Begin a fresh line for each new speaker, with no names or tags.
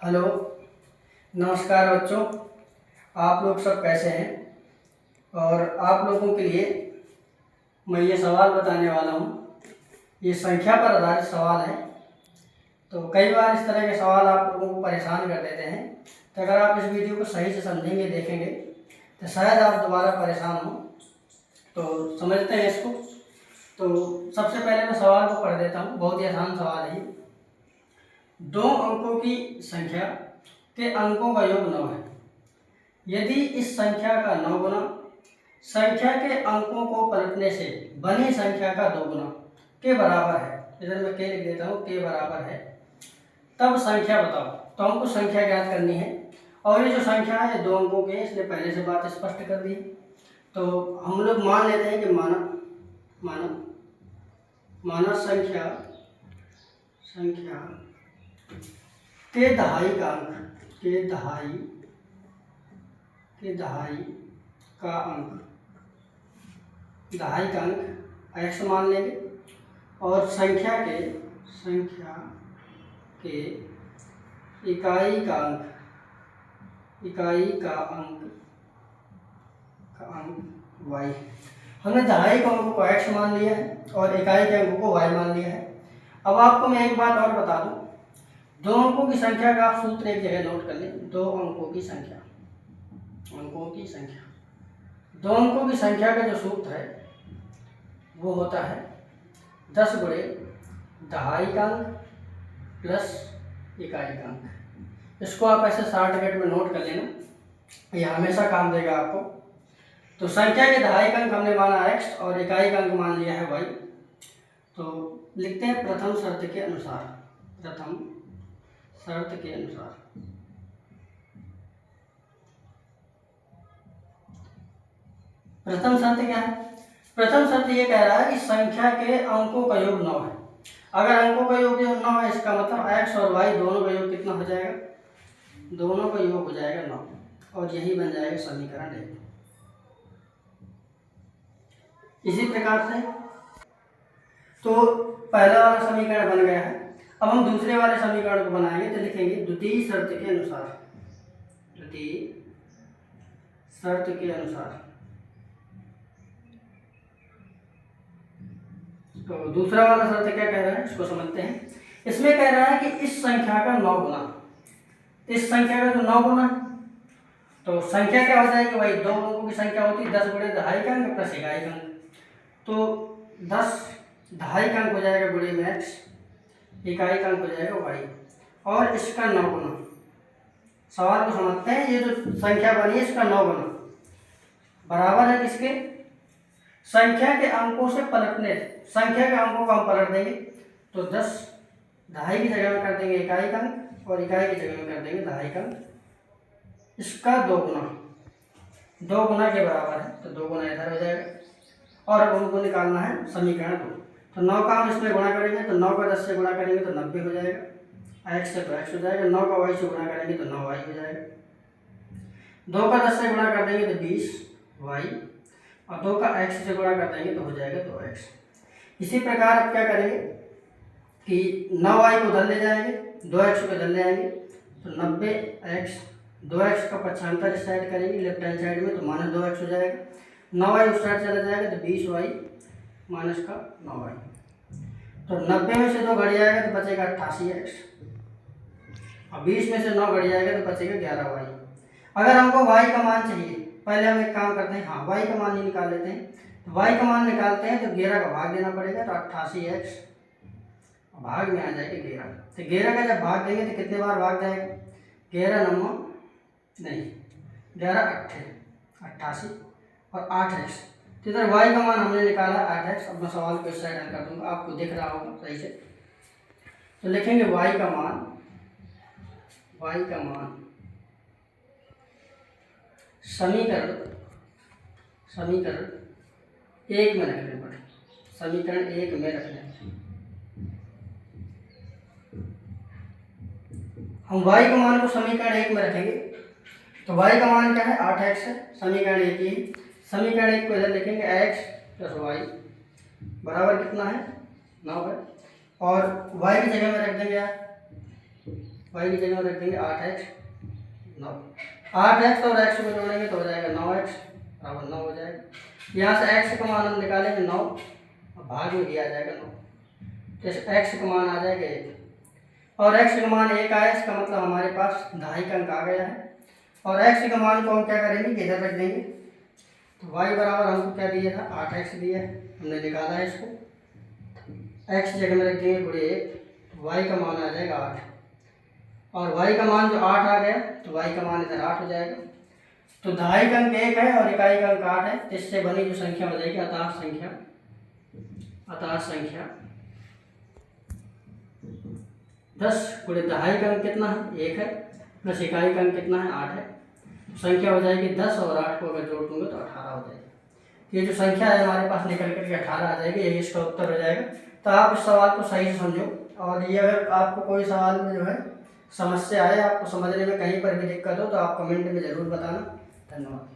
Hello, नमस्कार बच्चों। आप लोग सब कैसे हैं? और आप लोगों के लिए मैं ये सवाल बताने वाला हूँ। ये संख्या पर आधारित सवाल है। तो कई बार इस तरह के सवाल आप लोगों को परेशान कर देते हैं। तो अगर आप इस वीडियो को सही से समझेंगे, देखेंगे, तो शायद आप दोबारा परेशान हो। तो समझते हैं इसको। तो सबसे पहले मैं सवाल को पढ़ देता हूँ। बहुत ही आसान सवाल है ये। 2 अंकों की संख्या के अंकों का योग 9 है। यदि इस संख्या का 9 गुना संख्या के अंकों को पलटने से बनी संख्या का 2 गुना के बराबर है, इधर मैं के लिख देता हूँ, के बराबर है, तब संख्या बताओ। तो हमको संख्या ज्ञात करनी है। और ये जो संख्या है 2 अंकों की है, इसलिए पहले से बात स्पष्ट कर दी। तो हम लोग मान लेते हैं कि माना संख्या के दहाई का अंक, के दहाई का अंक x मान लेंगे। और संख्या के इकाई का अंक y। हमने दहाई के अंकों को x मान लिया है और इकाई के अंकों को y मान लिया है। अब आपको मैं एक बात और बता दूं। 2 अंकों की संख्या का आप सूत्र एक जगह नोट कर लें। 2 अंकों की संख्या 2 अंकों की संख्या का जो सूत्र है वो होता है 10 गुणे दहाई का अंक प्लस इकाई का अंक। इसको आप ऐसे शॉर्टकट में नोट कर लेना, यह हमेशा काम देगा आपको। तो संख्या के दहाई का अंक हमने माना x और इकाई का अंक मान लिया है y। तो लिखते हैं प्रथम शर्त के अनुसार। प्रथम शर्त क्या है? प्रथम शर्त ये कह रहा है कि संख्या के अंकों का योग 9 है। अगर अंकों का योग 9 है, इसका मतलब x और y दोनों का योग कितना हो जाएगा? दोनों का योग हो जाएगा 9, और यही बन जाएगा समीकरण 1। इसी प्रकार से तो पहला वाला समीकरण बन गया है। अब हम दूसरे वाले समीकरण को बनाएंगे। तो लिखेंगे द्वितीय शर्त के अनुसार। तो दूसरा वाला शर्त क्या कह रहा है, इसको समझते हैं। इसमें कह रहा है कि इस संख्या का 9 गुना, इस संख्या का जो 9 गुना, तो संख्या क्या हो जाएगी भाई? 2 अंकों की संख्या होती है 10 गुणे दहाई का अंक प्लस इकाई का अंक। तो 10 दहाई का अंक हो जाएगा गुणे में x, इकाई का अंक हो जाएगा y, और इसका 9 गुना। सवाल को समझते हैं। ये जो संख्या बनी है इसका 9 गुना बराबर है किसके? संख्या के अंकों से पलटने। संख्या के अंकों को हम पलट देंगे तो 10 दहाई की जगह में कर देंगे इकाई का अंक, और इकाई की जगह में कर देंगे दहाई का अंक। इसका 2 गुना के बराबर है, तो 2 गुना इधर हो जाएगा। और अब उनको निकालना है समीकरण 2। तो 9 का हम इसमें गुणा करेंगे तो 9 का 10 से गुणा करेंगे तो 90 हो जाएगा। x से तो x हो जाएगा। 9 का y से गुणा करेंगे तो 9y हो जाएगा। 2 का 10 से गुणा कर देंगे तो 20y, और 2 का x से गुणा कर देंगे तो हो जाएगा 2x। इसी प्रकार अब क्या करेंगे कि 9y को उधर ले जाएंगे, 2x को इधर ले आएंगे, तो 90x, 2x का पक्षांतर इस साइड करेंगे लेफ्ट हैंड साइड में, तो माइनस 2x हो जाएगा। 9y उस साइड चला जाएगा तो 20y माइनस का 9y। तो 90 में से 2 घट जाएगा तो बचेगा 88x, और 20 में से 9 घट जाएगा तो बचेगा 11y। अगर हमको y का मान चाहिए, पहले हम एक काम करते हैं, हाँ y का मान ही निकाल लेते हैं। तो y का मान निकालते हैं तो 11 का भाग देना पड़ेगा, तो 88x भाग में आ जाएगा 11। तो 11 का जब भाग देंगे तो कितने बार भाग जाएगा? 11 88 और 8x। तो इधर y का मान हमने निकाला 8x। अब मैं सवाल को इस साइड हल कर दूंगा, आपको दिख रहा होगा सही से। तो लिखेंगे y का मान समीकरण 1 में रखने पड़े। समीकरण 1 में रखने हम y का मान को समीकरण 1 में रखेंगे। तो y का मान क्या है? 8x है। समीकरण 1 ही। समीकरण 1 को इधर लिखेंगे x प्लस y बराबर कितना है? 9 है। और y की जगह में रख देंगे वाई की जगह में रख देंगे 8x 9। 8x और x को जोड़ेंगे तो हो जाएगा 9x बराबर 9 हो जाएगा। यहाँ से x का मान हम निकालेंगे 9 और भाग में भी आ जाएगा 9, तो x का मान आ जाएगा 1 और x का मान 1 आया, इसका मतलब हमारे पास 2.5 अंक आ गया है। और x का मान को हम क्या करेंगे कि इधर रख देंगे, तो y बराबर हमको क्या दिया था 8x दिया है, हमने निकाला है इसको, x जगह में रख देंगे गुणे 1, y का मान आ जाएगा 8 और y का मान जो 8 आ गया तो y का मान इधर 8 हो जाएगा। तो 2.5 अंक 1 है और इकाई का अंक 8 है, तो इससे बनी जो संख्या हो जाएगी अताश संख्या 10 गुणे 2.5 का अंक कितना है 1 है, प्लस इकाई का अंक कितना है 8 है, संख्या हो जाएगी 10 और 8 को अगर जोड़ दूंगे तो 18 हो जाएगी। ये जो संख्या है हमारे पास निकल करके 18 आ जाएगी, यही इसका उत्तर हो जाएगा। तो आप इस सवाल को सही से समझो, और ये अगर आपको कोई सवाल में जो है समस्या आए, आपको समझने में कहीं पर भी दिक्कत हो तो आप कमेंट में ज़रूर बताना। धन्यवाद।